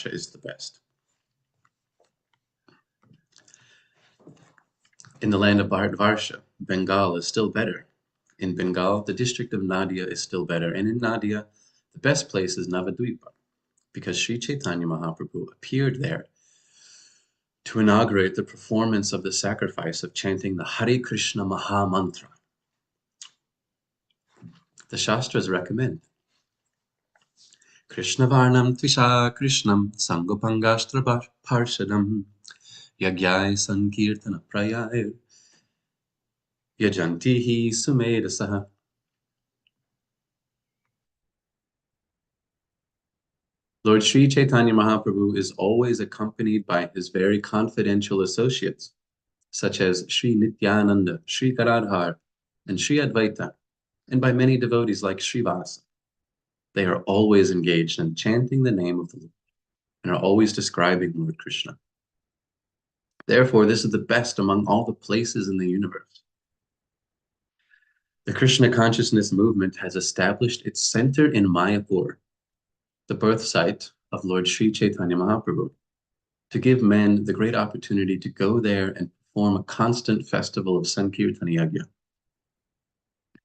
Maharashtra is the best. In the land of Bharatvarsha, Bengal is still better. In Bengal, the district of Nadia is still better. And in Nadia, the best place is Navadvipa, because Sri Chaitanya Mahaprabhu appeared there to inaugurate the performance of the sacrifice of chanting the Hare Krishna Maha Mantra. The Shastras recommend Krishna Varnam Tvisha Krishnam Sangopangastra Parshadam Yagyai Sankirtana Prayai Yajantihi Sumedasaha. Lord Sri Chaitanya Mahaprabhu is always accompanied by his very confidential associates, such as Sri Nityananda, Sri Garadhar, and Sri Advaita, and by many devotees like Srivasa. They are always engaged in chanting the name of the Lord and are always describing Lord Krishna. Therefore, this is the best among all the places in the universe. The Krishna consciousness movement has established its center in Mayapur, the birth site of Lord Sri Chaitanya Mahaprabhu, to give men the great opportunity to go there and perform a constant festival of Sankirtana Yagya,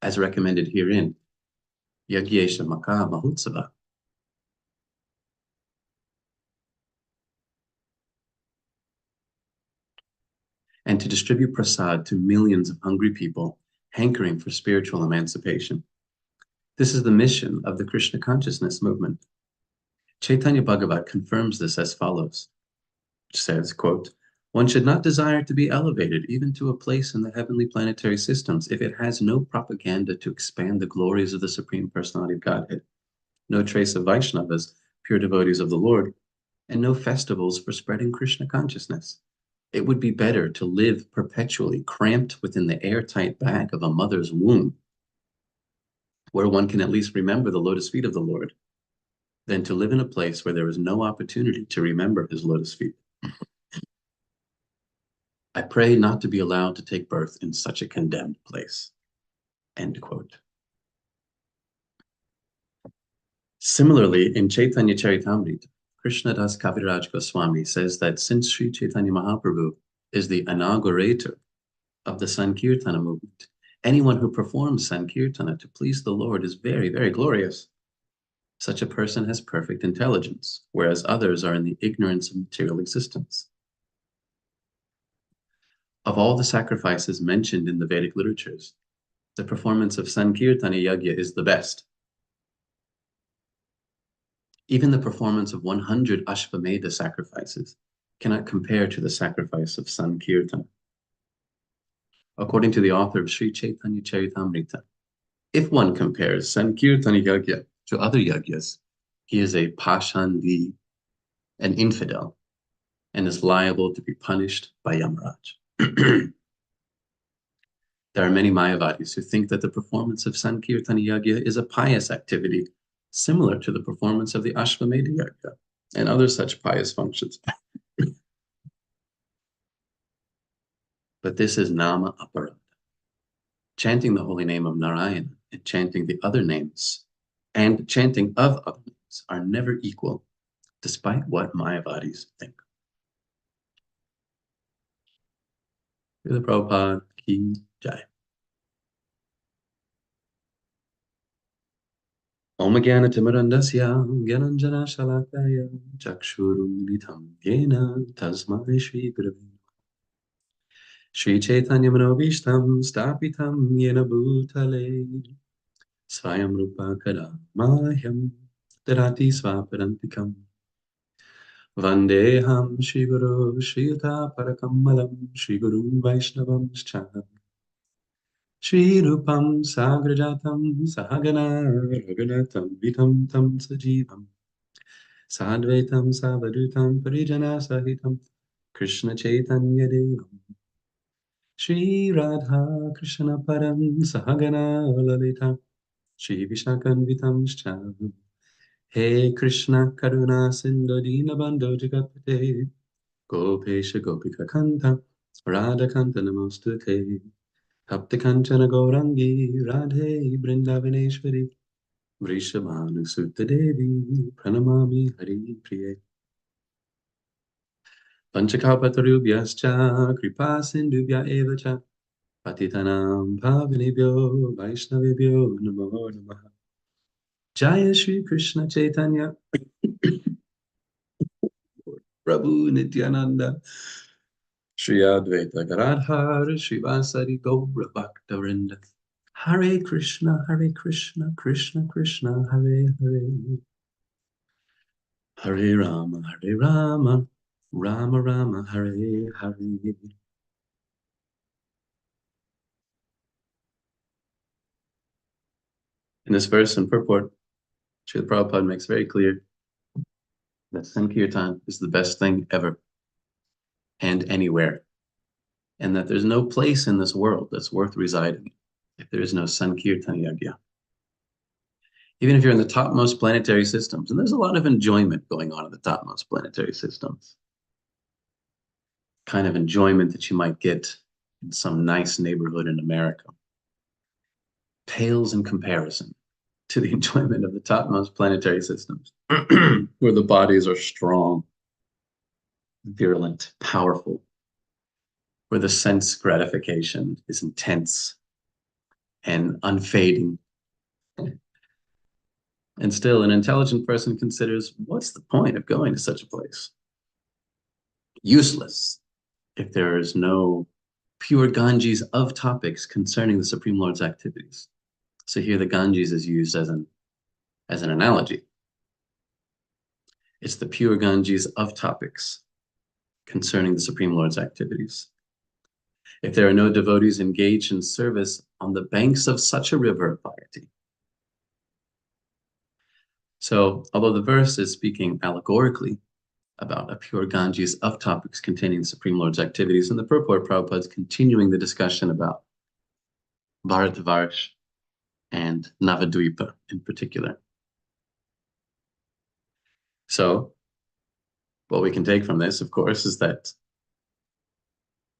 as recommended herein, Yagyesha Maka Mahotsava. And to distribute prasad to millions of hungry people hankering for spiritual emancipation. This is the mission of the Krishna consciousness movement. Chaitanya Bhagavat confirms this as follows. It says, quote, "One should not desire to be elevated even to a place in the heavenly planetary systems if it has no propaganda to expand the glories of the Supreme Personality of Godhead, no trace of Vaishnavas, pure devotees of the Lord, and no festivals for spreading Krishna consciousness. It would be better to live perpetually cramped within the airtight bag of a mother's womb, where one can at least remember the lotus feet of the Lord, than to live in a place where there is no opportunity to remember his lotus feet. I pray not to be allowed to take birth in such a condemned place." End quote. Similarly, in Chaitanya Charitamrita, Krishnadas Kaviraj Goswami says that since Sri Chaitanya Mahaprabhu is the inaugurator of the Sankirtana movement, anyone who performs Sankirtana to please the Lord is very, very glorious. Such a person has perfect intelligence, whereas others are in the ignorance of material existence. Of all the sacrifices mentioned in the Vedic literatures, the performance of Sankirtana Yagya is the best. Even the performance of 100 Ashvamedha sacrifices cannot compare to the sacrifice of Sankirtana. According to the author of Sri Chaitanya Charitamrita, if one compares Sankirtana Yagya to other yagyas, he is a Pashandi, an infidel, and is liable to be punished by Yamaraj. There are many Mayavadis who think that the performance of Sankirtana Yagya is a pious activity, similar to the performance of the Ashvamedha Yagya and other such pious functions. But this is Nama Aparada. Chanting the holy name of Narayana and chanting the other names and chanting of other names are never equal, despite what Mayavadis think. Srila Prabhupada Ki Jai. Om Gyana Timarandasya Gyananjana Shalakaya Chakshurumilitam Yena Tasmai Shri Gurave Shri Chaitanya Manobishtam Stapitam Yena Bhutale Swayam Rupa Kada Mahyam Tarati Swaparantikam Vandeham Shri Guru Shri Yuta Parakammalam Shri Guru Vaishnavam Scham Shri Rupam Sagrajatam Sahagana Raghunatam Vitam Tam Sajivam Sadvaitam Savadutam Parijana Sahitam Krishna Chaitanya Devam Shri Radha Krishna Param Sahagana Lalita Shri Vishakanvitam Sham He Krishna Karuna Sindhu Dinabandho Jagapate Gopesha Gopika Kanta Radha Kanta Namostute Tapta Kanchana Gaurangi Radhe Vrindavaneshwari Vrishabhanu Sutta Devi Pranamami Hari Priye. Panchakalpatarubhyascha kripa sindhubhya eva cha patitanam pavanebhyo vaishnavebhyo namo namaha. Jaya Shri Krishna Chaitanya Prabhu Nityananda Shri Advaita Gadadhar Srivasari Gaura Bhaktarinda Hare Krishna Krishna Krishna Hare Hare Hare Rama Rama Rama Hare Hare. In this verse and purport, Srila Prabhupada makes very clear that Sankirtan is the best thing ever and anywhere, and that there's no place in this world that's worth residing if there is no Sankirtan Yagya. Even if you're in the topmost planetary systems, and there's a lot of enjoyment going on in the topmost planetary systems, kind of enjoyment that you might get in some nice neighborhood in America, pales in comparison to the enjoyment of the topmost planetary systems, where the bodies are strong, virulent, powerful, where the sense gratification is intense and unfading. And still, an intelligent person considers, what's the point of going to such a place? Useless if there is no pure Ganges of topics concerning the Supreme Lord's activities. So here the Ganges is used as an analogy. It's the pure Ganges of topics concerning the Supreme Lord's activities. If there are no devotees engaged in service on the banks of such a river of piety. So, although the verse is speaking allegorically about a pure Ganges of topics containing the Supreme Lord's activities, in the purport, Prabhupada is continuing the discussion about Bharatvarsh and Navadvipa in particular. So, what we can take from this, of course, is that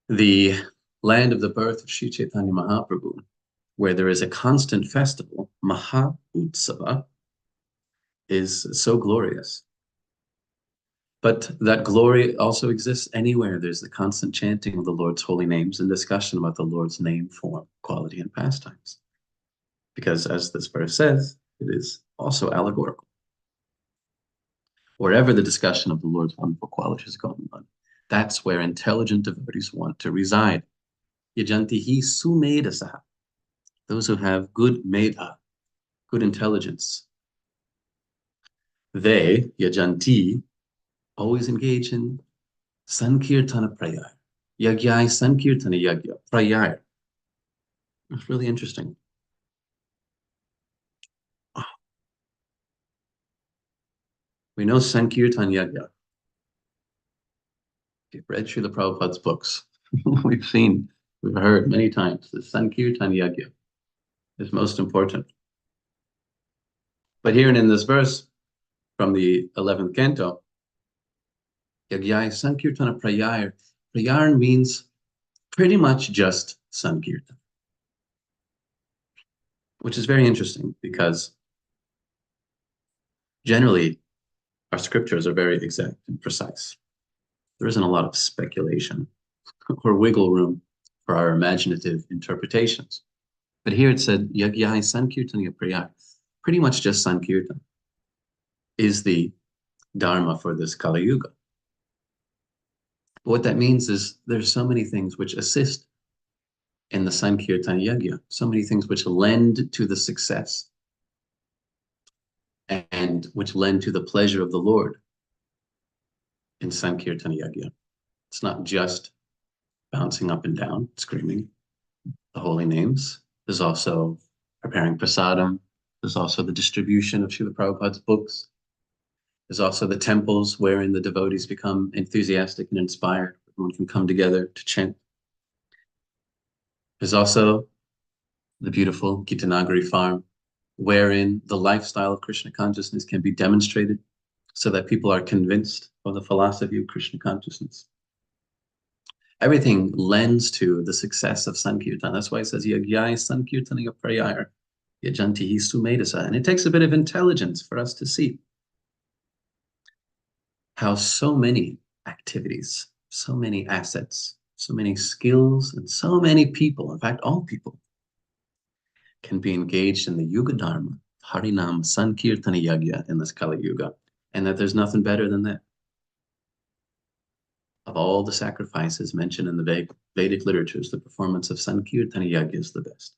the land of the birth of Sri Chaitanya Mahaprabhu, where there is a constant festival, Maha Utsava, is so glorious. But that glory also exists anywhere there's the constant chanting of the Lord's holy names and discussion about the Lord's name, form, quality, and pastimes. Because as this verse says, it is also allegorical. Wherever the discussion of the Lord's wonderful qualities is going on, that's where intelligent devotees want to reside. Yajantihi sumedasa. Those who have good medha, good intelligence, they, yajanti, always engage in Sankirtana Prayar. Yagyai Sankirtana Yagya Prayar. It's really interesting. We know Sankirtan Yagya. If you've read Srila Prabhupada's books, we've heard many times the Sankirtan Yagya is most important. But here in this verse from the 11th canto, Yagyai Sankirtana Prayar. Prayar means pretty much just Sankirtan, which is very interesting because generally our scriptures are very exact and precise. There isn't a lot of speculation or wiggle room for our imaginative interpretations. But here it said, Yagyai Sankirtan Prayar, pretty much just Sankirtan is the Dharma for this Kali Yuga. What that means is there's so many things which assist in the Sankirtan Yagya, so many things which lend to the success and which lend to the pleasure of the Lord in Sankirtan Yagya. It's not just bouncing up and down, screaming the holy names. There's also preparing prasadam. There's also the distribution of Srila Prabhupada's books. There's also the temples wherein the devotees become enthusiastic and inspired. Everyone can come together to chant. There's also the beautiful Gita Nagari farm, wherein the lifestyle of Krishna consciousness can be demonstrated so that people are convinced of the philosophy of Krishna consciousness. Everything lends to the success of Sankirtan. That's why it says, Yagyai Sankirtana Prayar, Yajantihi Sumedasa. And it takes a bit of intelligence for us to see how so many activities so many assets, so many skills, and so many people, in fact, all people, can be engaged in the Yuga Dharma, Harinam Sankirtana Yagya in this Kali Yuga, and that there's nothing better than that. Of all the sacrifices mentioned in the Vedic literatures, the performance of Sankirtana Yagya is the best.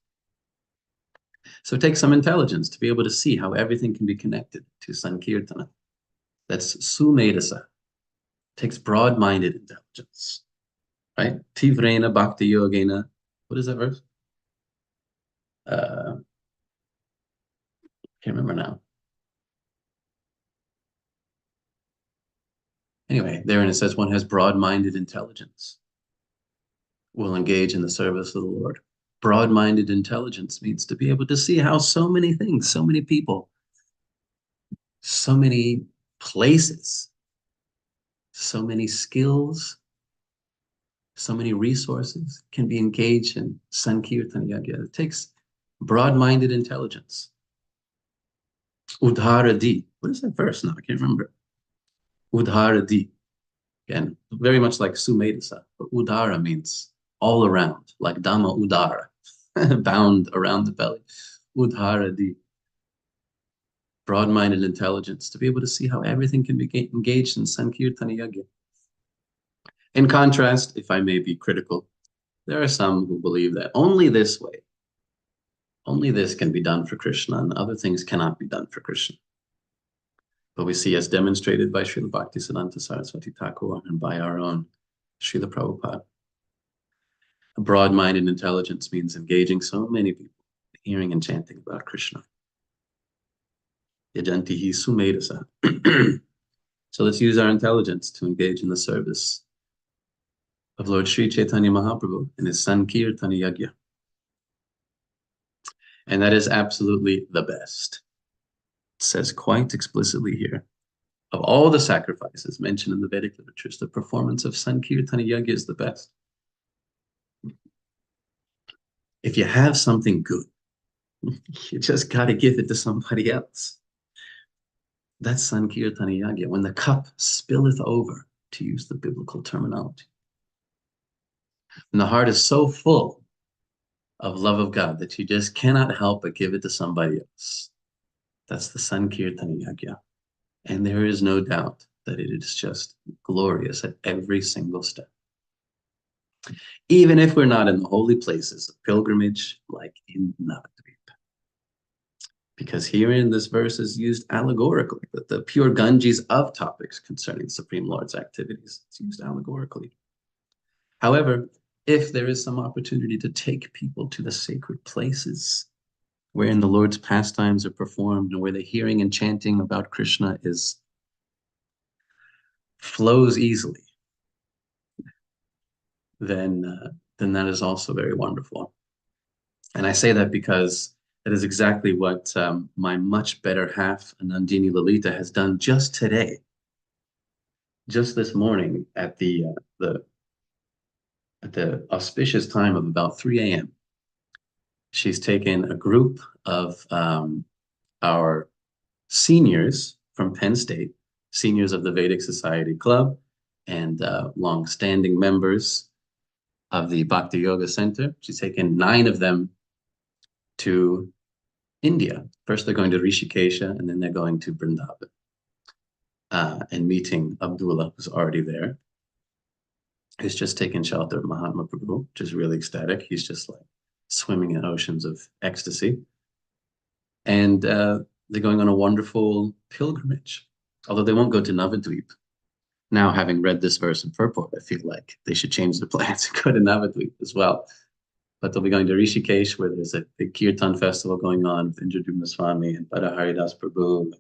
So it takes some intelligence to be able to see how everything can be connected to Sankirtana. That's Sumedasa. It takes broad-minded intelligence, right? Tivrena Bhakti Yogena. What is that verse? Can't remember now. Anyway, therein it says one has broad-minded intelligence, will engage in the service of the Lord. Broad-minded intelligence means to be able to see how so many things, so many people, so many places, so many skills, so many resources can be engaged in Sankirtan Yagya. It takes broad-minded intelligence. Udharadi. What is that verse now? I can't remember. Udharadi. Again, very much like Sumedasa, but Udara means all around, like Dhamma Udara, bound around the belly. Udharadi. Broad-minded intelligence to be able to see how everything can be engaged in Sankirtana Yagya. In contrast, if I may be critical, there are some who believe that only this way, only this can be done for Krishna, and other things cannot be done for Krishna. But we see, as demonstrated by Srila Bhaktisiddhanta Saraswati Thakur and by our own Srila Prabhupada, a broad-minded intelligence means engaging so many people, hearing and chanting about Krishna. Yajantihi Sumedasa. So let's use our intelligence to engage in the service of Lord Sri Chaitanya Mahaprabhu in his Sankirtana Yagya. And that is absolutely the best. It says quite explicitly here, of all the sacrifices mentioned in the Vedic literatures, the performance of Sankirtana Yagya is the best. If you have something good, you just got to give it to somebody else. That's Sankirtana Yagya, when the cup spilleth over, to use the biblical terminology. And the heart is so full of love of God that you just cannot help but give it to somebody else. That's the Sankirtana Yagya. And there is no doubt that it is just glorious at every single step. Even if we're not in the holy places of pilgrimage, like in Navadvip. Because here in this verse is used allegorically, that the pure Ganges of topics concerning the Supreme Lord's activities, it's used allegorically. However, if there is some opportunity to take people to the sacred places wherein the Lord's pastimes are performed and where the hearing and chanting about Krishna flows easily, then that is also very wonderful. And I say that because that is exactly what my much better half, Nandini Lalita, has done just today. Just this morning at the auspicious time of about 3 a.m. She's taken a group of our seniors from Penn State, seniors of the Vedic Society Club, and long-standing members of the Bhakti Yoga Center. She's taken 9 of them to India. First, they're going to Rishikesha, and then they're going to Vrindavan and meeting Abdullah, who's already there. He's just taken shelter of Mahatma Prabhu, which is really ecstatic. He's just like swimming in oceans of ecstasy. And they're going on a wonderful pilgrimage, although they won't go to Navadvip. Now, having read this verse in purport, I feel like they should change their plans and go to Navadvip as well. But they'll be going to Rishikesh, where there's a big Kirtan festival going on with Indradyumna Swami and Bada Haridas Prabhu,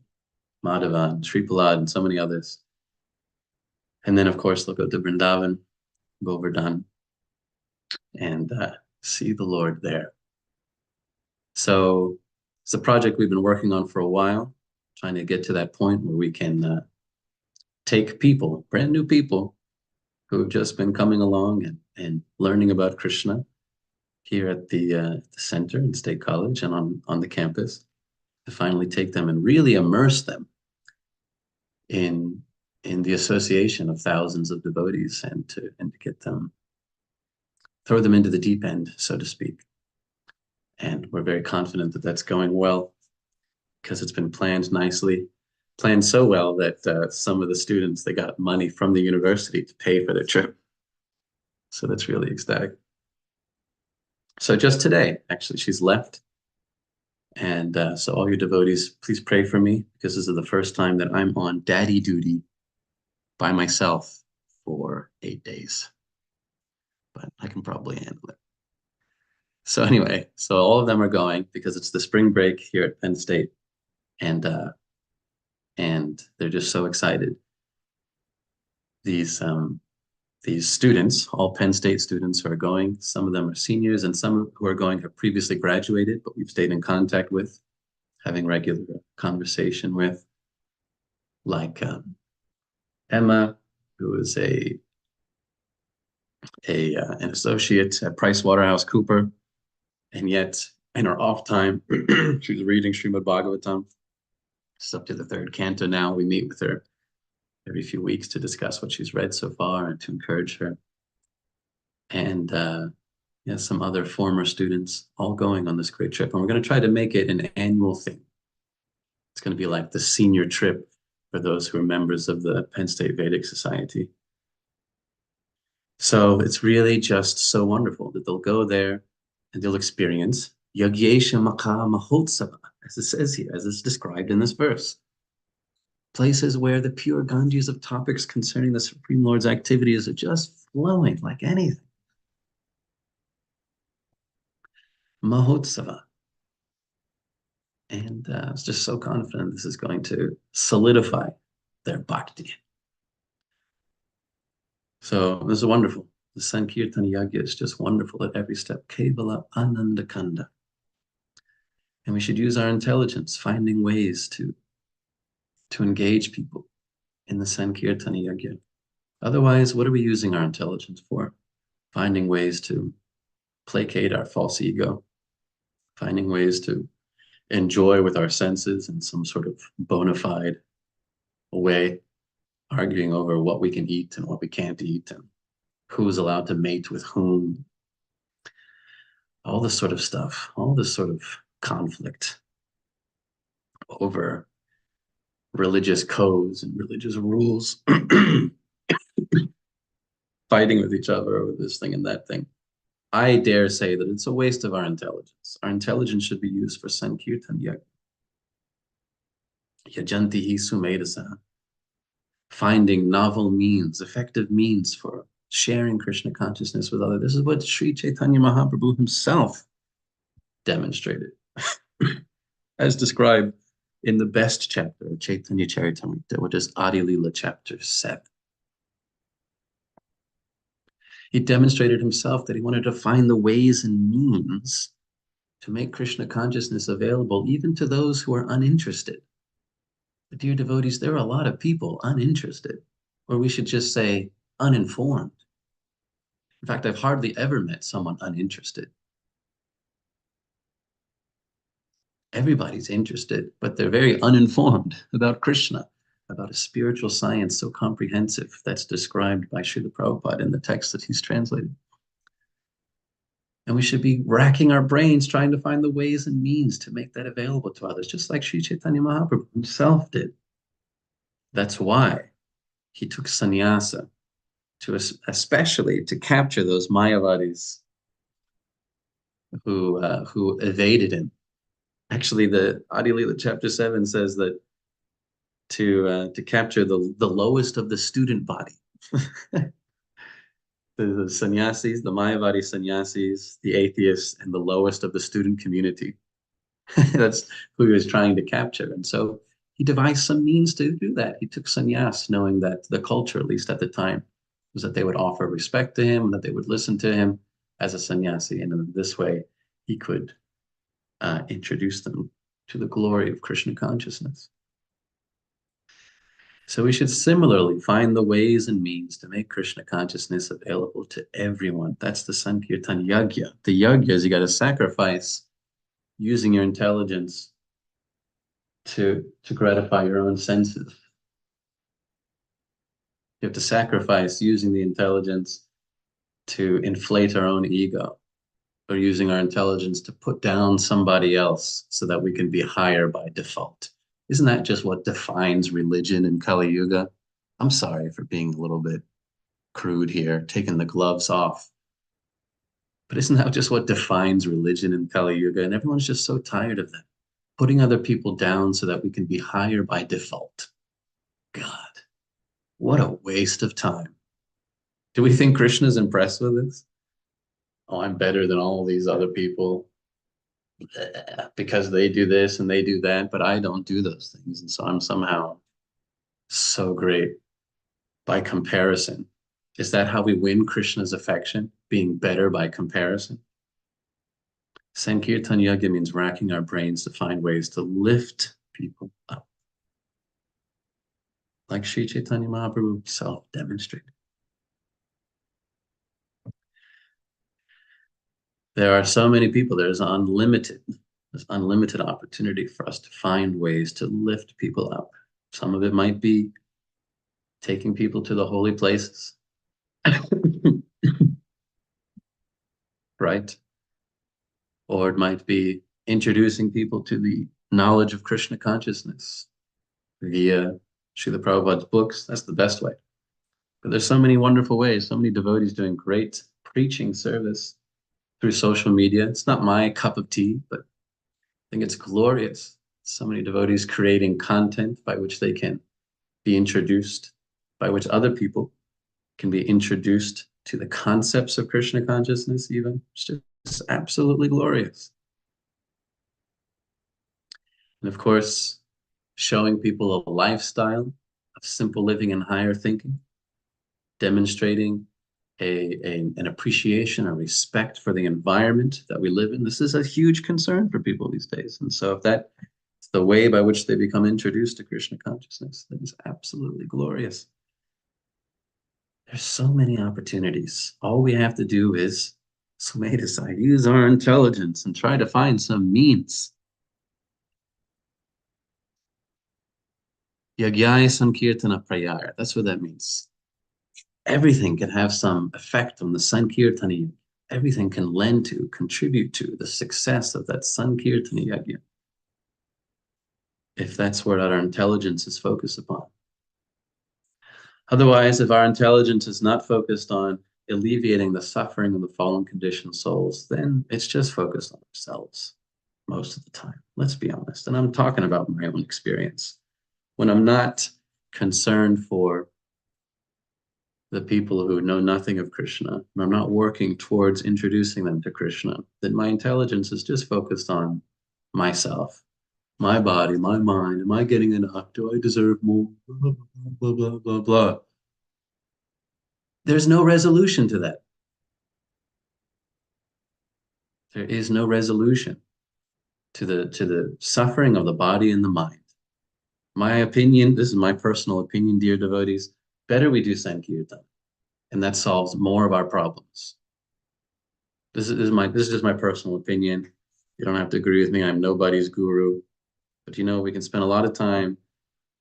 Madhava, and Sripalad, and so many others. And then, of course, they'll go to Vrindavan, Govardhan, and see the Lord there. So it's a project we've been working on for a while, trying to get to that point where we can take people, brand new people, who have just been coming along and learning about Krishna here at the center in State College and on the campus, to finally take them and really immerse them in in the association of thousands of devotees and to get them, throw them into the deep end, so to speak. And we're very confident that that's going well because it's been planned nicely, planned so well that some of the students, they got money from the university to pay for their trip. So that's really ecstatic. So just today, actually, she's left. And so all your devotees, please pray for me because this is the first time that I'm on daddy duty by myself for 8 days. But I can probably handle it. So anyway, so all of them are going because it's the spring break here at Penn State. And they're just so excited. These students, all Penn State students who are going, some of them are seniors and some who are going have previously graduated, but we've stayed in contact with, having regular conversation with, like Emma, who is an associate at PricewaterhouseCoopers, and yet in her off time, she's reading Srimad Bhagavatam. She's up to the third canto now. We meet with her every few weeks to discuss what she's read so far and to encourage her. And yeah, some other former students all going on this great trip. And we're going to try to make it an annual thing. It's going to be like the senior trip for those who are members of the Penn State Vedic Society. So it's really just so wonderful that they'll go there and they'll experience Yagyesha Maka Mahotsava, as it says here, as it's described in this verse. Places where the pure Ganges of topics concerning the Supreme Lord's activities are just flowing like anything. Mahotsava. And I was just so confident this is going to solidify their bhakti. So this is wonderful. The Sankirtan Yagya is just wonderful at every step. Kevala Ananda Kanda. And we should use our intelligence, finding ways to engage people in the Sankirtan Yagya. Otherwise, what are we using our intelligence for? Finding ways to placate our false ego, finding ways to enjoy with our senses in some sort of bona fide way, arguing over what we can eat and what we can't eat and who's allowed to mate with whom, all this sort of stuff, all this sort of conflict over religious codes and religious rules, fighting with each other over this thing and that thing. I dare say that it's a waste of our intelligence. Our intelligence should be used for Sankirtan Yagya. Yajantihi Sumedasa. Finding novel means, effective means for sharing Krishna consciousness with others. This is what Sri Chaitanya Mahaprabhu himself demonstrated, as described in the best chapter of Chaitanya Charitamrita, which is Adi Lila chapter 7. He demonstrated himself that he wanted to find the ways and means to make Krishna consciousness available even to those who are uninterested. Dear devotees, there are a lot of people uninterested, or we should just say uninformed. In fact, I've hardly ever met someone uninterested. Everybody's interested, but they're very uninformed about Krishna, about a spiritual science so comprehensive that's described by Srila Prabhupada in the text that he's translated. And we should be racking our brains trying to find the ways and means to make that available to others, just like Sri Chaitanya Mahaprabhu himself did. That's why he took sannyasa, especially to capture those Mayavadis who evaded him. Actually, the Adi Lila chapter 7 says that to capture the lowest of the student body, the sannyasis, the Mayavadi sannyasis, the atheists, and the lowest of the student community. That's who he was trying to capture. And so he devised some means to do that. He took sannyas, knowing that the culture, at least at the time, was that they would offer respect to him, that they would listen to him as a sannyasi. And in this way, he could introduce them to the glory of Krishna consciousness. So we should similarly find the ways and means to make Krishna consciousness available to everyone. That's the Sankirtan Yagya. The Yagya is you got to sacrifice using your intelligence to gratify your own senses. You have to sacrifice using the intelligence to inflate our own ego, or using our intelligence to put down somebody else so that we can be higher by default. Isn't that just what defines religion in Kali Yuga? I'm sorry for being a little bit crude here, taking the gloves off. But isn't that just what defines religion in Kali Yuga? And everyone's just so tired of that. Putting other people down so that we can be higher by default. God, what a waste of time. Do we think Krishna's impressed with this? Oh, I'm better than all these other people because they do this and they do that, but I don't do those things. And so I'm somehow so great by comparison. Is that how we win Krishna's affection? Being better by comparison? Sankirtan Yoga means racking our brains to find ways to lift people up. Like Sri Chaitanya Mahaprabhu self-demonstrated. There are so many people, there's unlimited opportunity for us to find ways to lift people up. Some of it might be taking people to the holy places. Right? Or it might be introducing people to the knowledge of Krishna consciousness via Srila Prabhupada's books. That's the best way. But there's so many wonderful ways, so many devotees doing great preaching service through social media. It's not my cup of tea, but I think it's glorious. So many devotees creating content by which they can be introduced, by which other people can be introduced to the concepts of Krishna consciousness even. It's just absolutely glorious. And of course, showing people a lifestyle of simple living and higher thinking, demonstrating an appreciation, a respect for the environment that we live in. This is a huge concern for people these days. And so if that's the way by which they become introduced to Krishna consciousness, that is absolutely glorious. There's so many opportunities. All we have to do is Sumedasai, use our intelligence and try to find some means. Yagyaya Sankirtana Prayara. That's what that means. Everything can have some effect on the Sankirtana. Everything can lend to, contribute to the success of that Sankirtana Yagya. If that's what our intelligence is focused upon. Otherwise, if our intelligence is not focused on alleviating the suffering of the fallen conditioned souls, then it's just focused on ourselves most of the time. Let's be honest. And I'm talking about my own experience. When I'm not concerned for the people who know nothing of Krishna, and I'm not working towards introducing them to Krishna, then my intelligence is just focused on myself, my body, my mind. Am I getting enough? Do I deserve more? Blah, blah, blah, blah, blah, blah. There's no resolution to that. There is no resolution to the suffering of the body and the mind. My opinion, this is my personal opinion, dear devotees, better we do Sankirtan, and that solves more of our problems. This is just my personal opinion. You don't have to agree with me. I'm nobody's guru. But you know, we can spend a lot of time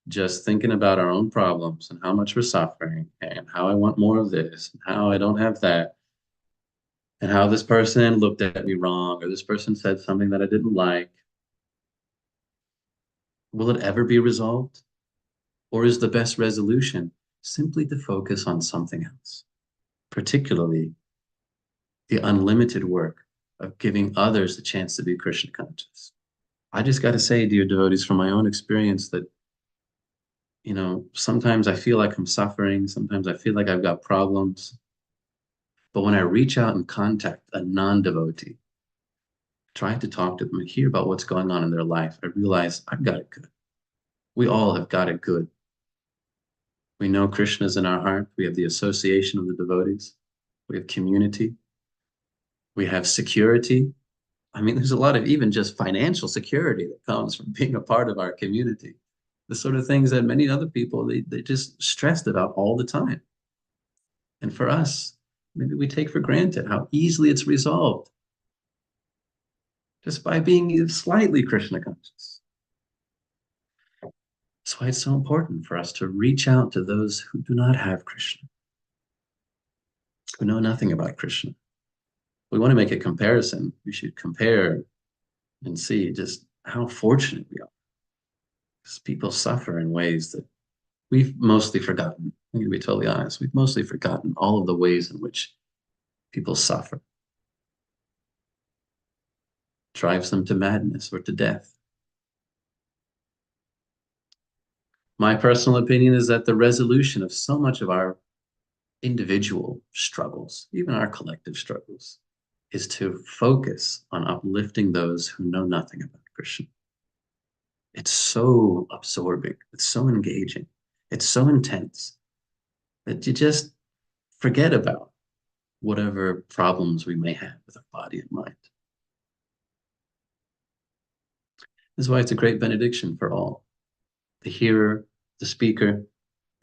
just thinking about our own problems and how much we're suffering and how I want more of this and how I don't have that and how this person looked at me wrong or this person said something that I didn't like. Will it ever be resolved? Or is the best resolution simply to focus on something else, particularly the unlimited work of giving others the chance to be Krishna conscious? I just got to say, dear devotees, from my own experience that, you know, sometimes I feel like I'm suffering. Sometimes I feel like I've got problems. But when I reach out and contact a non-devotee, try to talk to them and hear about what's going on in their life, I realize I've got it good. We all have got it good. We know Krishna's in our heart. We have the association of the devotees. We have community. We have security. I mean, there's a lot of even just financial security that comes from being a part of our community. The sort of things that many other people, they just stressed about all the time. And for us, maybe we take for granted how easily it's resolved just by being slightly Krishna conscious. That's why it's so important for us to reach out to those who do not have Krishna, who know nothing about Krishna. We want to make a comparison. We should compare and see just how fortunate we are. Because people suffer in ways that we've mostly forgotten. I'm going to be totally honest. We've mostly forgotten all of the ways in which people suffer. Drives them to madness or to death. My personal opinion is that the resolution of so much of our individual struggles, even our collective struggles, is to focus on uplifting those who know nothing about Krishna. It's so absorbing. It's so engaging. It's so intense that you just forget about whatever problems we may have with our body and mind. This is why it's a great benediction for all, the hearer, the speaker,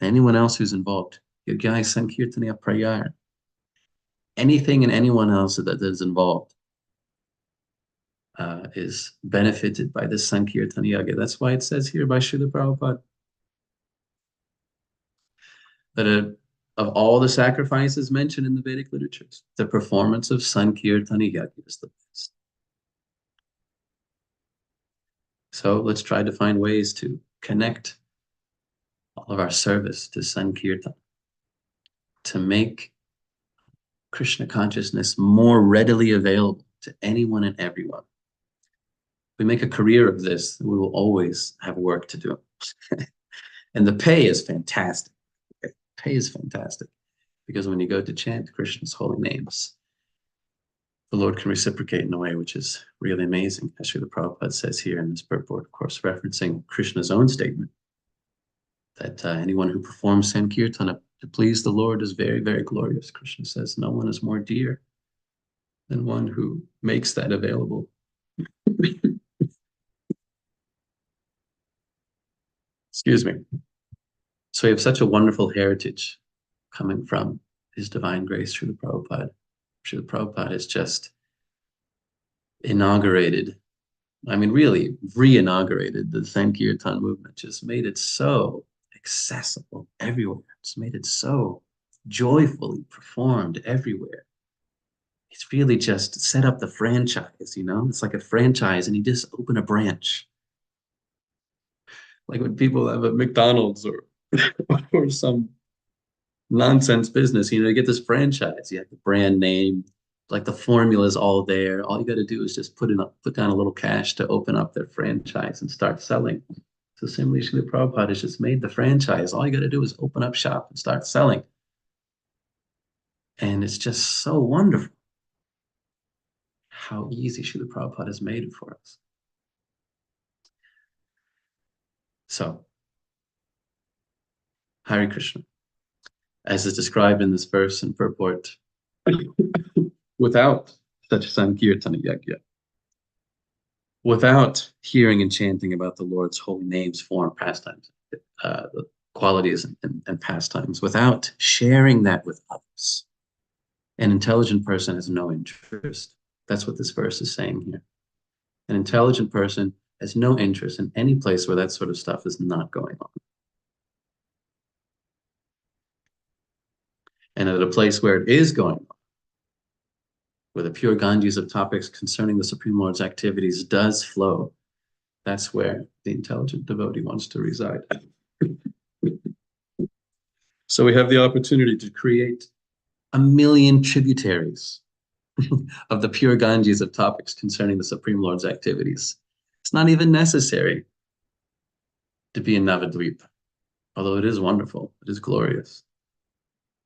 anyone else who's involved. Yogyai Sankirtaniya Prayar. Anything and anyone else that is involved is benefited by this Sankirtan Yaga. That's why it says here by Srila Prabhupada that of all the sacrifices mentioned in the Vedic literatures, the performance of Sankirtan Yaga is the best. So let's try to find ways to connect all of our service to Sankirtan, to make Krishna consciousness more readily available to anyone and everyone. We make a career of this, we will always have work to do. And the pay is fantastic. Okay? Pay is fantastic because when you go to chant Krishna's holy names, the Lord can reciprocate in a way which is really amazing. As Srila Prabhupada says here in this purport, of course, referencing Krishna's own statement that anyone who performs Sankirtana to please the Lord is very, very glorious. Krishna says no one is more dear than one who makes that available. Excuse me. So we have such a wonderful heritage coming from His Divine Grace, Srila Prabhupada. Srila Prabhupada has just inaugurated, I mean, really re-inaugurated the Sankirtan movement, just made it so accessible everywhere. It's made it so joyfully performed everywhere. It's really just set up the franchise, you know? It's like a franchise and you just open a branch. Like when people have a McDonald's or or some nonsense business, you know, you get this franchise, you have the brand name, like the formula is all there. All you got to do is just put down a little cash to open up their franchise and start selling. So similarly, Srila Prabhupada has just made the franchise. All you got to do is open up shop and start selling. And it's just so wonderful how easy Srila Prabhupada has made it for us. So, Hare Krishna, as is described in this verse and purport, without such Sankirtana Yajna, without hearing and chanting about the Lord's holy names, form, pastimes, the qualities and pastimes, without sharing that with others, an intelligent person has no interest. That's what this verse is saying here. An intelligent person has no interest in any place where that sort of stuff is not going on. And at a place where it is going on, where the pure Ganges of topics concerning the Supreme Lord's activities does flow, that's where the intelligent devotee wants to reside. So we have the opportunity to create a million tributaries of the pure Ganges of topics concerning the Supreme Lord's activities. It's not even necessary to be in Navadvip, although it is wonderful, it is glorious.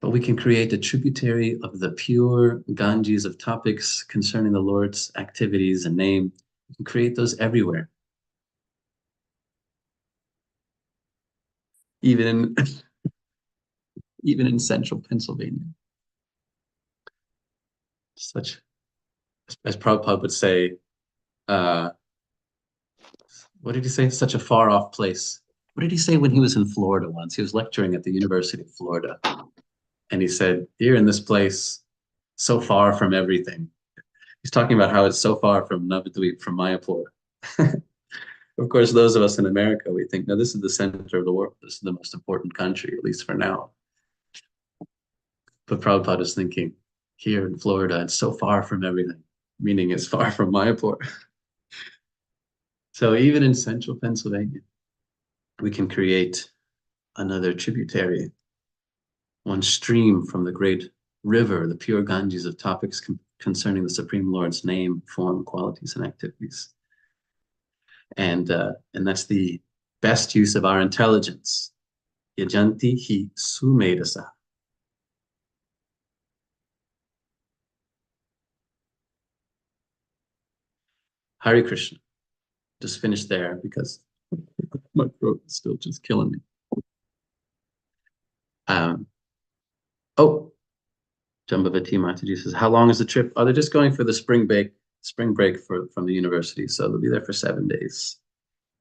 But we can create a tributary of the pure Ganges of topics concerning the Lord's activities and name. We can create those everywhere. Even in central Pennsylvania. Such, as Prabhupada would say, what did he say? Such a far off place. What did he say when he was in Florida once? He was lecturing at the University of Florida. And he said, here in this place, so far from everything. He's talking about how it's so far from Navadvip, from Mayapur. Of course, those of us in America, we think, no, this is the center of the world. This is the most important country, at least for now. But Prabhupada is thinking, here in Florida, it's so far from everything, meaning it's far from Mayapur. So even in central Pennsylvania, we can create another tributary, one stream from the great river, the pure Ganges of topics concerning the Supreme Lord's name, form, qualities, and activities. And that's the best use of our intelligence. Yajanti hi sumedasa. Hare Krishna. Just finished there because my throat is still just killing me. Oh, Jambavati Mataji says, how long is the trip? Oh, they're just going for the spring break from the university. So they'll be there for 7 days.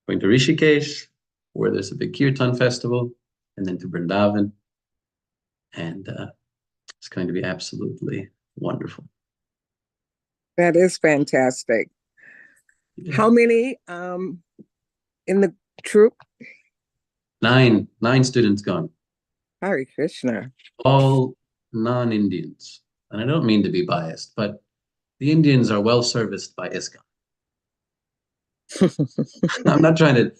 Going to Rishikesh, where there's a big Kirtan festival, and then to Vrindavan. And it's going to be absolutely wonderful. That is fantastic. Yeah. How many in the troop? Nine students gone. Hare Krishna. All non-Indians. And I don't mean to be biased, but the Indians are well serviced by ISKCON. I'm not trying to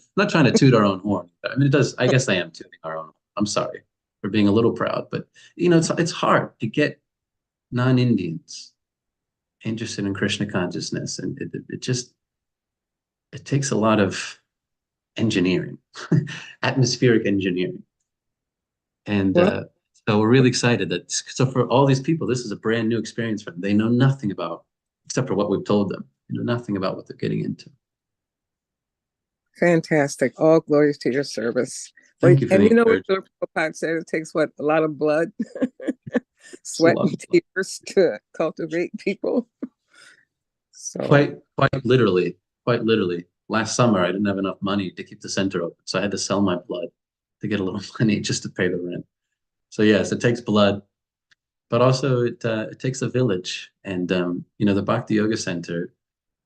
toot our own horn. I mean, I guess I am tooting our own. I'm sorry for being a little proud, but it's hard to get non-Indians interested in Krishna consciousness, and it takes a lot of engineering, atmospheric engineering, and so we're really excited so for all these people, this is a brand new experience for them. They know nothing about, except for what we've told them. They know nothing about what they're getting into. Fantastic. All glories to your service. Thank you for and you know what Prabhupada said, it takes a lot of blood, sweat and tears to cultivate people. So quite literally. Last summer, I didn't have enough money to keep the center open. So I had to sell my blood to get a little money just to pay the rent. So yes, it takes blood, but also it takes a village. And the Bhakti Yoga Center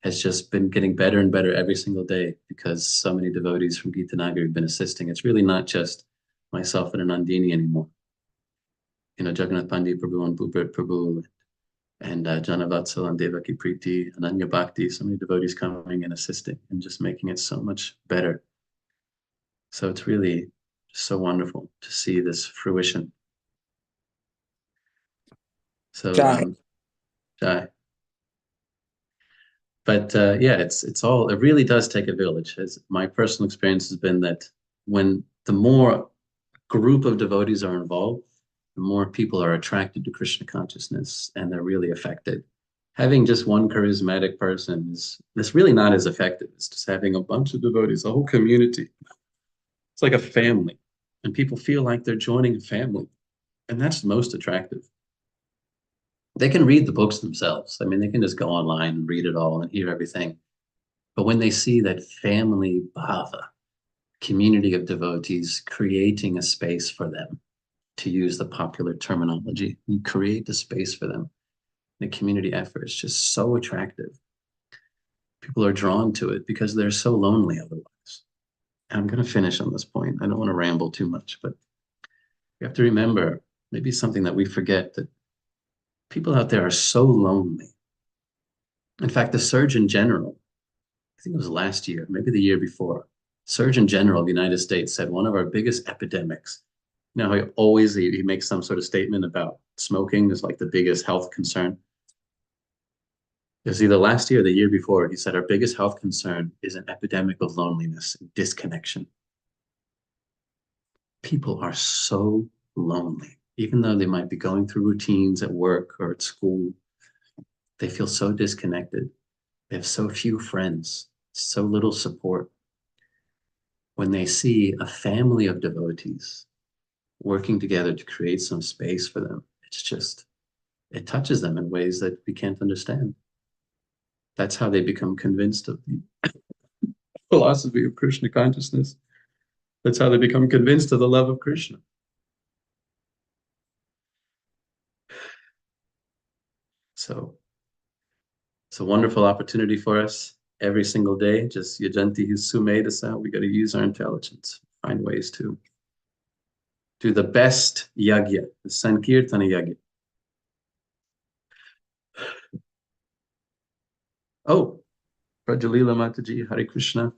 has just been getting better and better every single day because so many devotees from Gita Nagari have been assisting. It's really not just myself and Anandini anymore. Jagannath Pandit Prabhu and Bhuprit Prabhu and Janavatsal and Devaki Priti, Ananya Bhakti, so many devotees coming and assisting and just making it so much better. So it's really so wonderful to see this fruition. So, Jai. But it really does take a village. As my personal experience has been that when the more group of devotees are involved, the more people are attracted to Krishna consciousness and they're really affected. Having just one charismatic person is really not as effective as just having a bunch of devotees, a whole community. It's like a family, and people feel like they're joining a family, and that's most attractive. They can read the books themselves. I mean, they can just go online and read it all and hear everything. But when they see that family bhava, community of devotees creating a space for them, to use the popular terminology, you create a space for them. The community effort is just so attractive. People are drawn to it because they're so lonely otherwise. And I'm going to finish on this point. I don't want to ramble too much, but you have to remember, maybe something that we forget, that people out there are so lonely. In fact, the Surgeon General, I think it was last year, maybe the year before, Surgeon General of the United States said one of our biggest epidemics. He makes some sort of statement about smoking is like the biggest health concern. It was either last year or the year before. He said our biggest health concern is an epidemic of loneliness and disconnection. People are so lonely, even though they might be going through routines at work or at school. They feel so disconnected. They have so few friends, so little support. When they see a family of devotees working together to create some space for them, it touches them in ways that we can't understand. That's how they become convinced of the philosophy of Krishna consciousness. That's how they become convinced of the love of Krishna. So it's a wonderful opportunity for us. every single day. Just Yajanti Hisu made us out. We got to use our intelligence, find ways to do the best yagya, the Sankirtana yagya. Oh, Prajalila Mataji, Hare Krishna.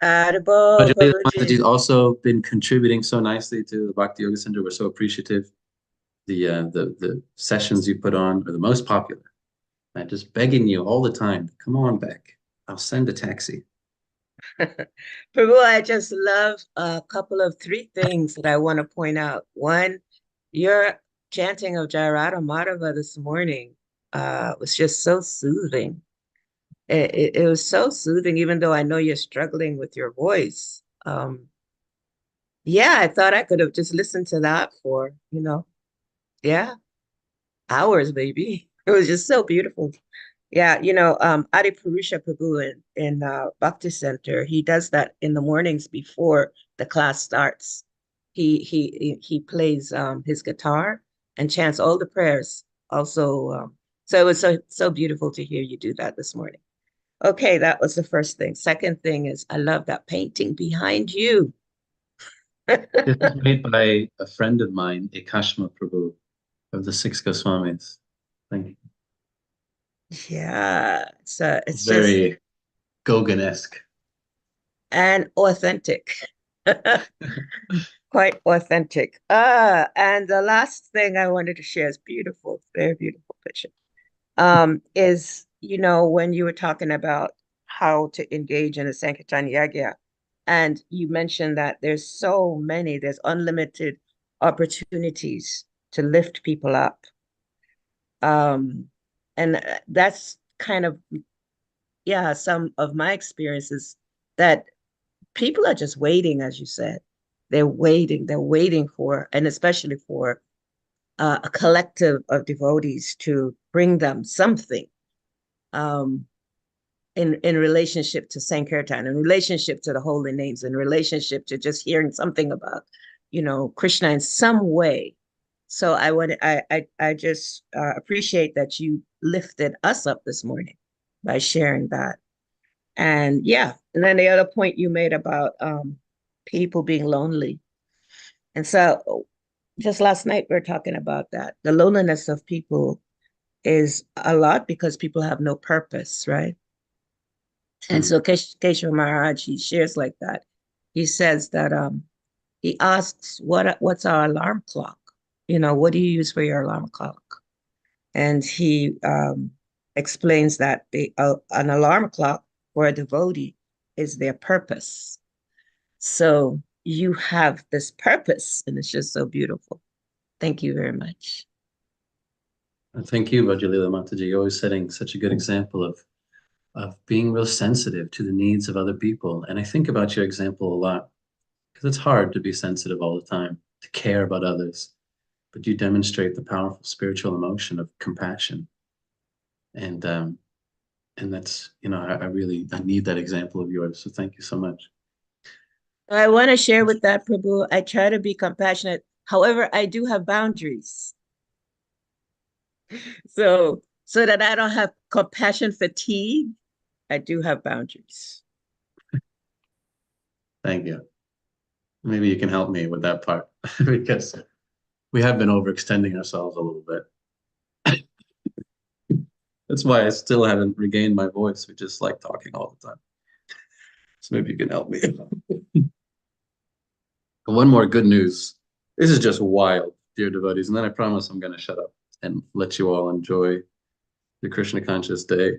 Adibo, Prajalila Prabhuji. Mataji's also been contributing so nicely to the Bhakti Yoga Center. We're so appreciative. The sessions you put on are the most popular. I'm just begging you all the time, come on back. I'll send a taxi. Prabhu, I just love a couple of three things that I want to point out. One, your chanting of Jairada Madhava this morning was just so soothing. It was so soothing, even though I know you're struggling with your voice. Yeah, I thought I could have just listened to that for, yeah, hours, maybe. It was just so beautiful. Yeah, Adi Purusha Prabhu in Bhakti Center, he does that in the mornings before the class starts. He plays his guitar and chants all the prayers. Also, so it was so beautiful to hear you do that this morning. Okay, that was the first thing. Second thing is I love that painting behind you. This is made by a friend of mine, Ekashma Prabhu of the Six Goswamis. Thank you. Yeah, it's just Very Gauguin-esque. and authentic. Quite authentic. And the last thing I wanted to share is beautiful, very beautiful picture. Is when you were talking about how to engage in a Sankirtan Yagya, and you mentioned that there's unlimited opportunities to lift people up. And that's kind of, yeah, some of my experiences that people are just waiting, as you said. They're waiting for, and especially for a collective of devotees to bring them something in relationship to Sankirtan, in relationship to the holy names, in relationship to just hearing something about, Krishna in some way. So I just appreciate that you lifted us up this morning by sharing that. And yeah, and then the other point you made about people being lonely. And so just last night we were talking about that. The loneliness of people is a lot because people have no purpose, right? And so Keshav Maharaj, he shares like that. He says that he asks, what's our alarm clock? What do you use for your alarm clock? And he explains that an alarm clock for a devotee is their purpose. So you have this purpose, and it's just so beautiful. Thank you very much. Thank you, Vajalila Mataji. You're always setting such a good example of being real sensitive to the needs of other people. And I think about your example a lot because it's hard to be sensitive all the time, to care about others. But you demonstrate the powerful spiritual emotion of compassion. And that's, I need that example of yours. So thank you so much. I want to share with that, Prabhu. I try to be compassionate. However, I do have boundaries. So that I don't have compassion fatigue, I do have boundaries. Thank you. Maybe you can help me with that part because we have been overextending ourselves a little bit. That's why I still haven't regained my voice. We just like talking all the time. So maybe you can help me. One more good news. This is just wild, dear devotees. And then I promise I'm going to shut up and let you all enjoy the Krishna conscious day.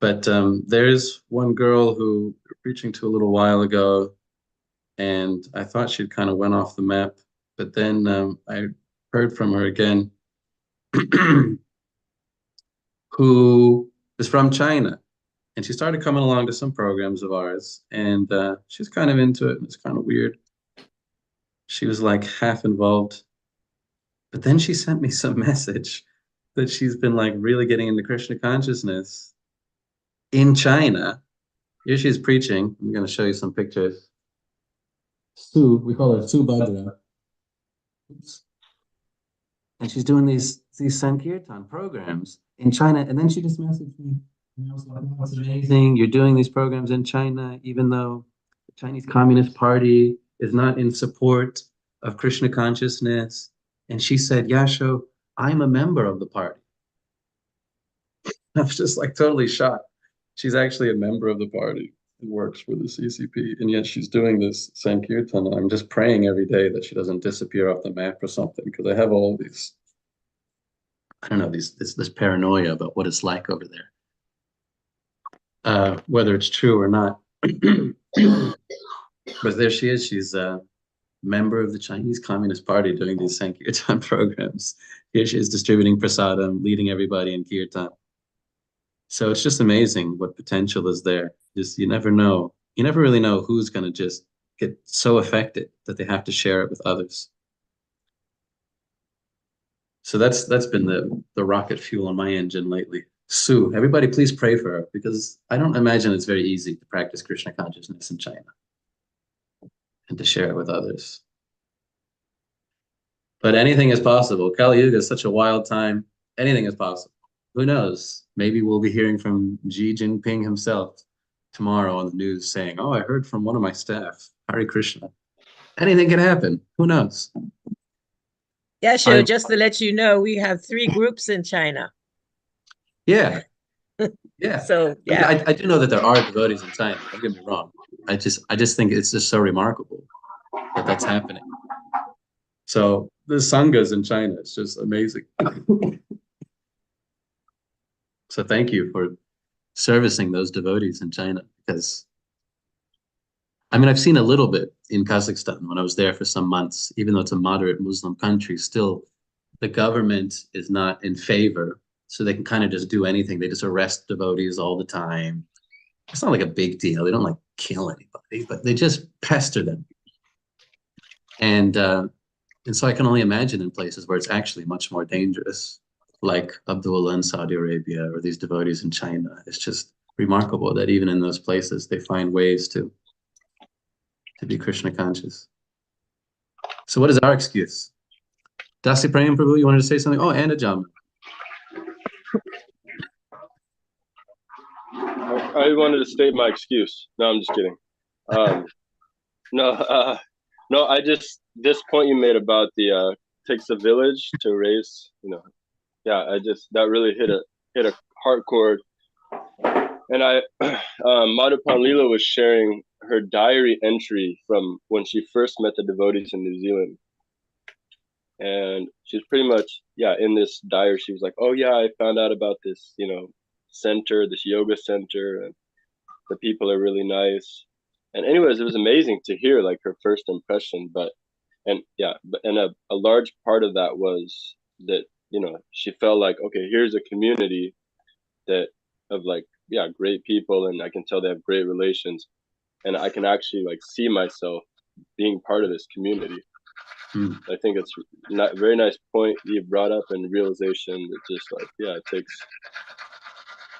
But there's one girl who we were preaching to a little while ago, and I thought she'd kind of went off the map. But then I heard from her again, who is from China. And she started coming along to some programs of ours, and she's kind of into it. And it's kind of weird. She was like half involved. But then she sent me some message that she's been like really getting into Krishna consciousness in China. Here she's preaching. I'm going to show you some pictures. Sue, we call her Sue Badra. Oops. And she's doing these Sankirtan programs in China. And then she just messaged me And I was like, "Oh, it's amazing. You're doing these programs in China, even though the Chinese Communist Party is not in support of Krishna consciousness." And she said, Yasho, I'm a member of the party. I was just like totally shocked. She's actually a member of the party and works for the CCP. And yet she's doing this Sankirtan. I'm just praying every day that she doesn't disappear off the map or something, because I have all these, I don't know, this paranoia about what it's like over there. Whether it's true or not. But there she is. She's a member of the Chinese Communist Party doing these Sankirtan programs. Here she is distributing prasadam, leading everybody in kirtan. So it's just amazing what potential is there. Just you never know. You never really know who's going to just get so affected that they have to share it with others. So that's been the rocket fuel on my engine lately. Sue, everybody please pray for her, because I don't imagine it's very easy to practice Krishna consciousness in China and to share it with others. But anything is possible. Kali Yuga is such a wild time. Anything is possible. Who knows? Maybe we'll be hearing from Xi Jinping himself tomorrow on the news saying, oh, I heard from one of my staff, Hare Krishna. Anything can happen. Who knows? Yeah, sure. Just to let you know, we have 3 groups in China. Yeah. Yeah. So, yeah. I do know that there are devotees in China. Don't get me wrong. I just think it's just so remarkable that that's happening. So the sanghas in China, it's just amazing. So thank you for servicing those devotees in China, because I mean, I've seen a little bit in Kazakhstan when I was there for some months, even though it's a moderate Muslim country, still the government is not in favor. So they can kind of just do anything. They just arrest devotees all the time. It's not like a big deal. They don't like kill anybody, but they just pester them. And so I can only imagine in places where it's actually much more dangerous, like Abdullah in Saudi Arabia or these devotees in China. It's just remarkable that even in those places, they find ways to be Krishna conscious. So what is our excuse? Dasi Prayam Prabhu, you wanted to say something? Oh, and Ajam. I wanted to state my excuse. No, I'm just kidding. No, I just, this point you made about the takes a village to raise, yeah, that really hit a heart chord. And Madhupan Leela was sharing her diary entry from when she first met the devotees in New Zealand. And she's pretty much, in this diary, she was like, oh yeah, I found out about this, center, this yoga center, and the people are really nice. And anyways, it was amazing to hear like her first impression, and a large part of that was that, she felt like, okay, here's a community that of like, great people, and I can tell they have great relations, and I can actually like see myself being part of this community. I think it's a very nice point you brought up, and realization that just like, it takes,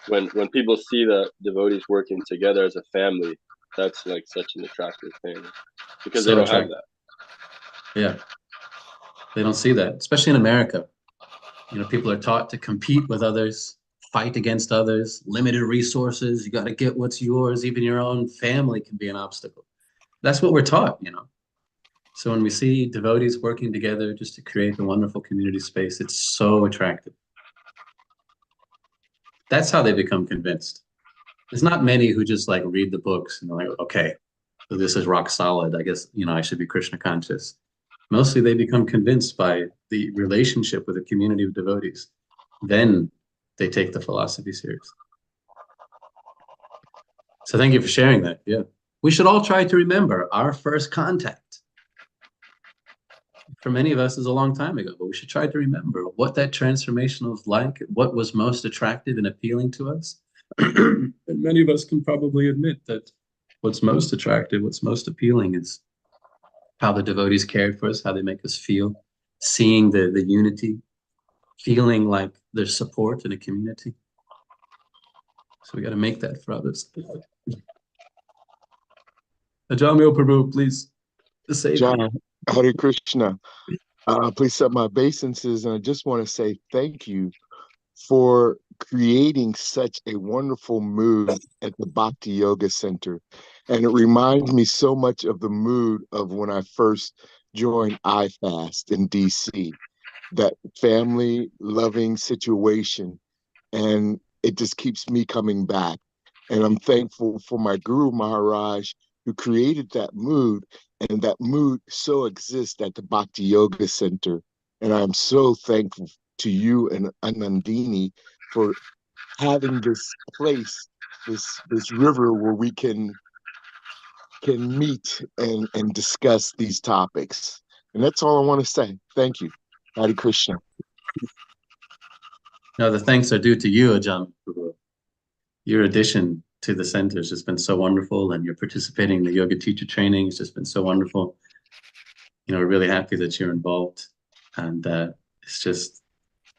when people see the devotees working together as a family, that's like such an attractive thing, because they don't have that. Yeah, they don't see that, especially in America. People are taught to compete with others, fight against others, limited resources. You got to get what's yours. Even your own family can be an obstacle. That's what we're taught, So when we see devotees working together just to create the wonderful community space, it's so attractive. That's how they become convinced. There's not many who just like read the books and they're like, okay, so this is rock solid. I guess, I should be Krishna conscious. Mostly they become convinced by the relationship with a community of devotees. Then they take the philosophy seriously. So thank you for sharing that. Yeah. We should all try to remember our first contact. For many of us is a long time ago, but we should try to remember what that transformation was like, what was most attractive and appealing to us. And many of us can probably admit that what's most attractive, what's most appealing is how the devotees cared for us, how they make us feel, seeing the unity, feeling like there's support in a community. So we got to make that for others. Ajamil Prabhu, please. John, Hare Krishna. Please accept my obeisances, and I just want to say thank you for creating such a wonderful mood at the Bhakti Yoga Center. And it reminds me so much of the mood of when I first joined iFast in DC, that family loving situation. And it just keeps me coming back. And I'm thankful for my Guru Maharaj who created that mood, and that mood so exists at the Bhakti Yoga Center. And I'm so thankful to you and Anandini for having this place, this river where we can meet and discuss these topics. And that's all I want to say. Thank you. Hare Krishna. No, the thanks are due to you, Ajahn. Your addition to the center has just been so wonderful, and you're participating in the yoga teacher training. It's just been so wonderful. We're really happy that you're involved, and it's just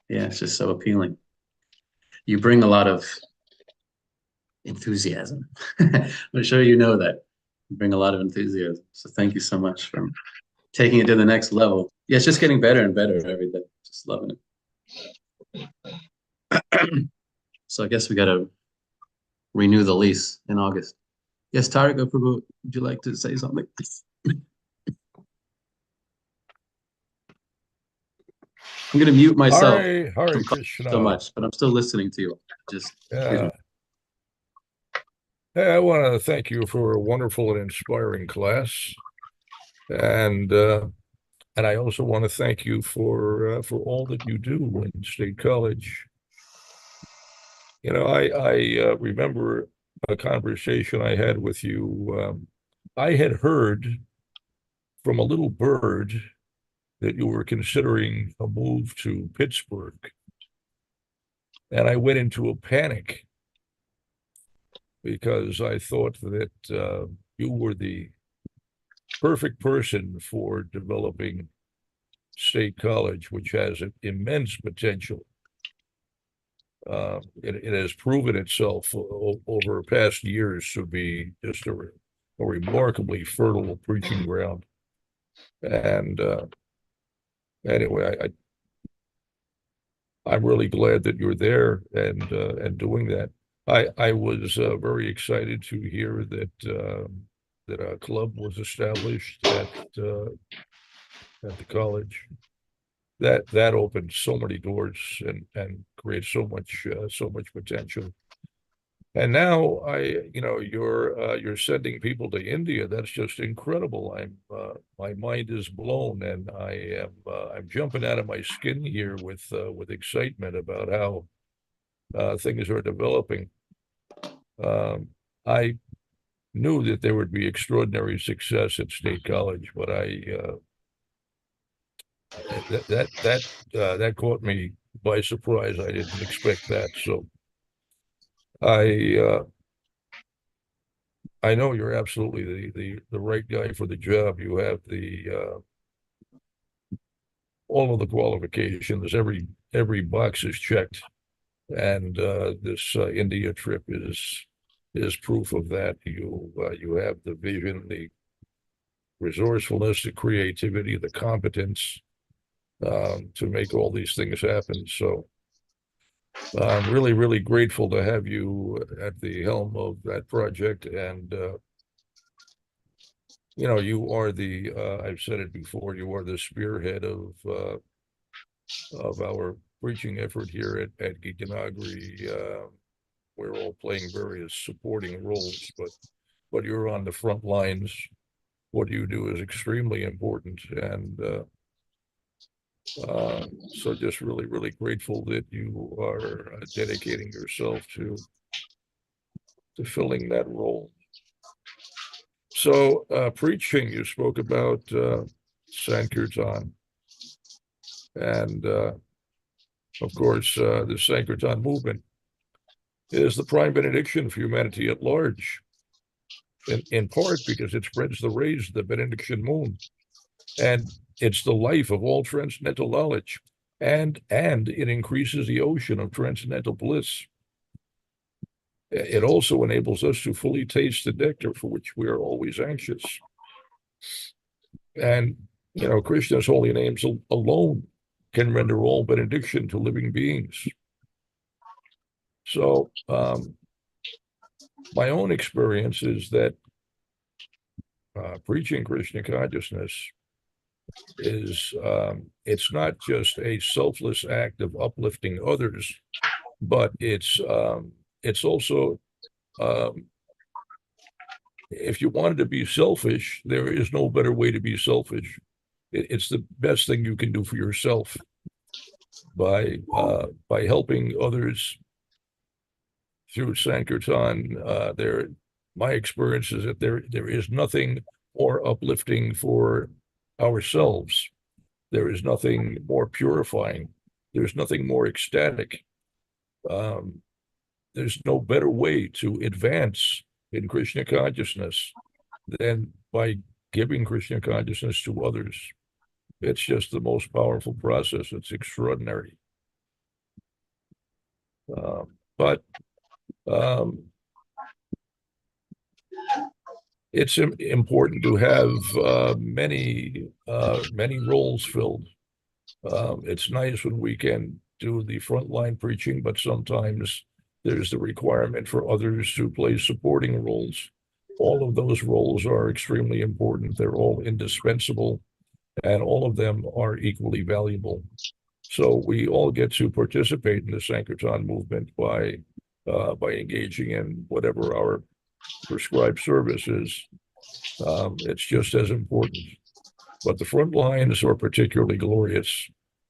so appealing. You bring a lot of enthusiasm. I'm sure you know that. You bring a lot of enthusiasm. So thank you so much for taking it to the next level. Yeah, it's just getting better and better every day. Just loving it. So I guess we got to renew the lease in August. Yes, Tariq Prabhu, would you like to say something? I'm going to mute myself. Hare Krishna. So much, but I'm still listening to you. Just Hey, I want to thank you for a wonderful and inspiring class, and I also want to thank you for all that you do in State College. I remember a conversation I had with you. I had heard from a little bird that you were considering a move to Pittsburgh. And I went into a panic because I thought that you were the perfect person for developing State College, which has an immense potential. It has proven itself over past years to be just a remarkably fertile preaching ground. And anyway, I'm really glad that you're there and doing that. I was very excited to hear that a club was established at the college. That opened so many doors and creates so much potential. And now you're sending people to India. That's just incredible. My mind is blown, and I'm jumping out of my skin here with excitement about how things are developing. I knew that there would be extraordinary success at State College, but that caught me by surprise. I didn't expect that. So I know you're absolutely the right guy for the job. You have all of the qualifications. Every box is checked, and this India trip is proof of that. You have the vision, the resourcefulness, the creativity, the competence to make all these things happen. So I'm really, really grateful to have you at the helm of that project. And you are I've said it before, you are the spearhead of our preaching effort here at Gita Nagari. We're all playing various supporting roles, but you're on the front lines. What you do is extremely important, and so just really, really grateful that you are dedicating yourself to filling that role. So preaching, you spoke about Sankirtan, and of course the Sankirtan movement is the prime benediction for humanity at large, in part because it spreads the rays of the benediction moon, and it's the life of all transcendental knowledge, and it increases the ocean of transcendental bliss. It also enables us to fully taste the nectar for which we are always anxious. And, Krishna's holy names alone can render all benediction to living beings. So my own experience is that preaching Krishna consciousness is it's not just a selfless act of uplifting others, but it's also if you wanted to be selfish, there is no better way to be selfish. It's the best thing you can do for yourself by helping others through Sankirtan. My experience is that there is nothing more uplifting for ourselves. There is nothing more purifying. There's nothing more ecstatic. There's no better way to advance in Krishna consciousness than by giving Krishna consciousness to others. It's just the most powerful process. It's extraordinary. But it's important to have many roles filled. It's nice when we can do the frontline preaching, but sometimes there's the requirement for others to play supporting roles. All of those roles are extremely important. They're all indispensable, and all of them are equally valuable. So we all get to participate in the Sankirtan movement by engaging in whatever our prescribed service is. It's just as important. But the front lines are particularly glorious.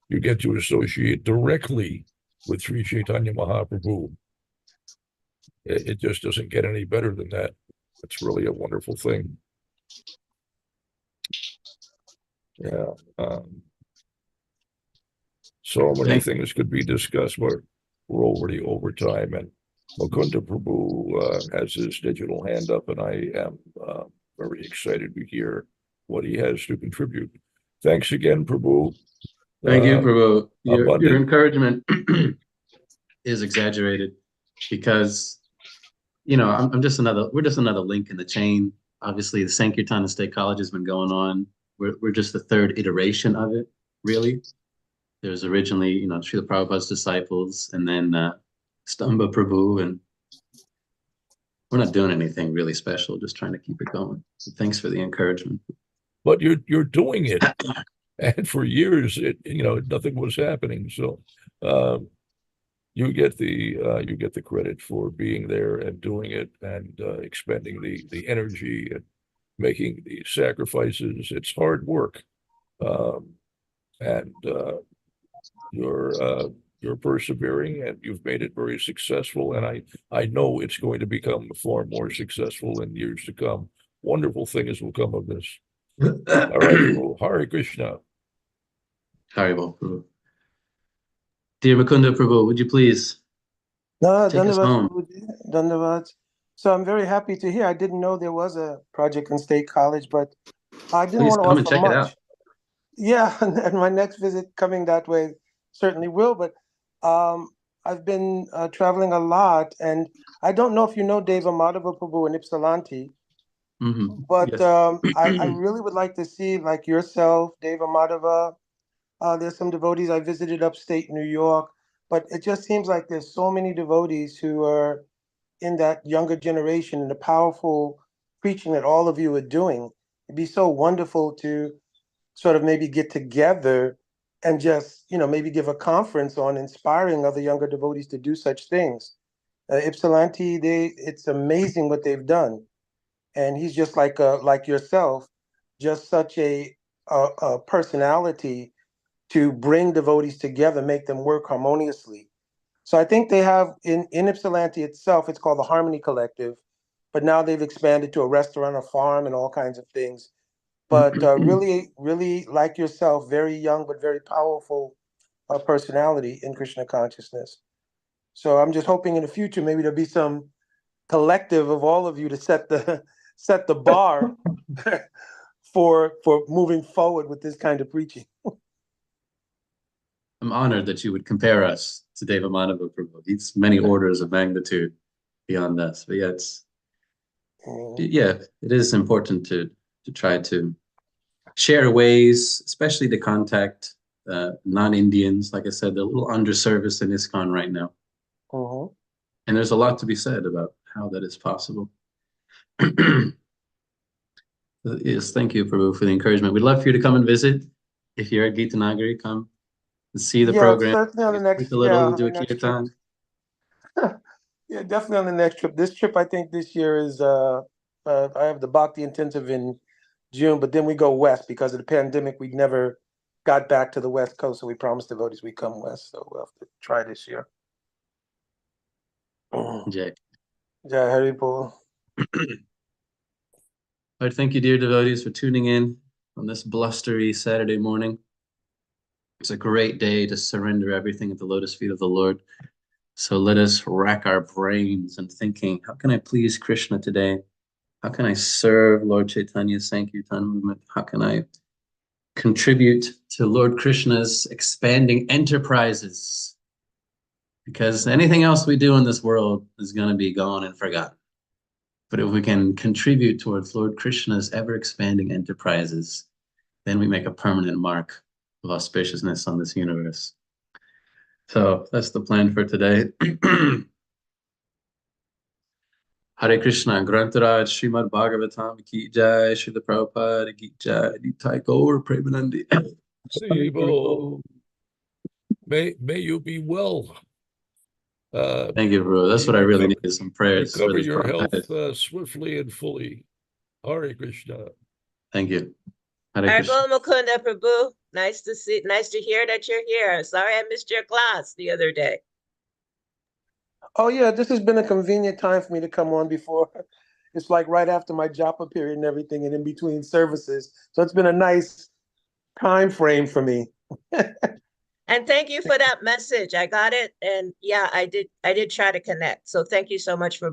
You get to associate directly with Sri Chaitanya Mahaprabhu. It just doesn't get any better than that. It's really a wonderful thing. Yeah. So many things could be discussed, but we're already over time. And Mukunda Prabhu has his digital hand up, and I am very excited to hear what he has to contribute. Thanks again, Prabhu. Thank you, Prabhu. Your encouragement is exaggerated because, we're just another link in the chain. Obviously, the Sankirtan State College has been going on. We're just the third iteration of it, really. There's originally, Srila Prabhupada's disciples, and then Stamba Prabhu, and we're not doing anything really special, just trying to keep it going. So thanks for the encouragement. But you're doing it, and for years, nothing was happening. So you get the credit for being there and doing it and expending the energy and making the sacrifices. It's hard work, and you're persevering, and you've made it very successful. And I know it's going to become far more successful in years to come. Wonderful things will come of this. All right, Prabhu. Hare Krishna. Haribol Prabhu. Dear Mukunda Prabhu, would you please take us home? Dandavad. So I'm very happy to hear. I didn't know there was a project in State College, but I didn't Please want to come offer and check much. it out. Yeah, and my next visit coming that way certainly will. But I've been traveling a lot, and I don't know if you know Deva Madhava Prabhu in Ypsilanti, but Yes. I really would like to see, like yourself, Deva Madhava. There's some devotees I visited upstate New York, but it just seems like there's so many devotees who are in that younger generation and the powerful preaching that all of you are doing. It'd be so wonderful to sort of maybe get together and just, maybe give a conference on inspiring other younger devotees to do such things. Ypsilanti, it's amazing what they've done. And he's just like yourself, just such a personality to bring devotees together, make them work harmoniously. So I think they have in Ypsilanti itself, it's called the Harmony Collective, but now they've expanded to a restaurant, a farm, and all kinds of things. But really, really like yourself, very young but very powerful personality in Krishna consciousness. So I'm just hoping in the future maybe there'll be some collective of all of you to set the bar for moving forward with this kind of preaching. I'm honored that you would compare us to Deva Madhava Prabhu. He's many orders of magnitude beyond us. But it is important to try to share ways, especially to contact non-Indians. Like I said, they're a little underserviced in ISKCON right now. And there's a lot to be said about how that is possible. Yes, thank you, Prabhu, for the encouragement. We'd love for you to come and visit. If you're at Gita Nagari, come and see the Yeah, program. certainly on the next, Speak a little, on do the a next trip. kirtan. Yeah, definitely on the next trip. This trip, I think this year is, I have the Bhakti Intensive in June, but then we go west because of the pandemic. We never got back to the West Coast, so we promised devotees we come west. So we'll have to try this year. Jai. Jai Haribol. All right, thank you, dear devotees, for tuning in on this blustery Saturday morning. It's a great day to surrender everything at the lotus feet of the Lord. So let us rack our brains and thinking, how can I please Krishna today? How can I serve Lord Chaitanya's Sankirtan movement? How can I contribute to Lord Krishna's expanding enterprises? Because anything else we do in this world is going to be gone and forgotten. But if we can contribute towards Lord Krishna's ever-expanding enterprises, then we make a permanent mark of auspiciousness on this universe. So that's the plan for today. Hare Krishna, Grantaraj, Srimad Bhagavatam, Ki Jai, Srila Prabhupada, Ki Jai, Nitai Gaur, Premanandi. Sibo. May you be well. Thank you, bro. That's what I really need is some prayers for Recover this your health bronchitis. swiftly and fully. Hare Krishna. Thank you. Hare Krishna. Haribol Mukunda Prabhu. Nice to hear that you're here. Sorry I missed your class the other day. Oh yeah, this has been a convenient time for me to come on before. It's like right after my japa period and everything, and in between services. So it's been a nice time frame for me. And thank you for that message. I got it. And yeah, I did try to connect. So thank you so much for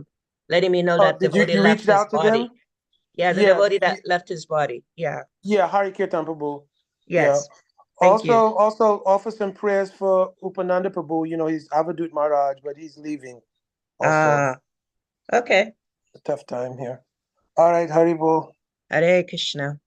letting me know that Did devotee you left reached his out to body. them? Yeah, the Yeah, devotee that left his body. Yeah. yeah, Hari Kirtan Prabhu. Yeah. Yes. Thank you. Also offer some prayers for Upananda Prabhu. You know, he's Avadut Maharaj, but he's leaving. Also, Okay. a tough time here. All right, Haribol. Hare Krishna.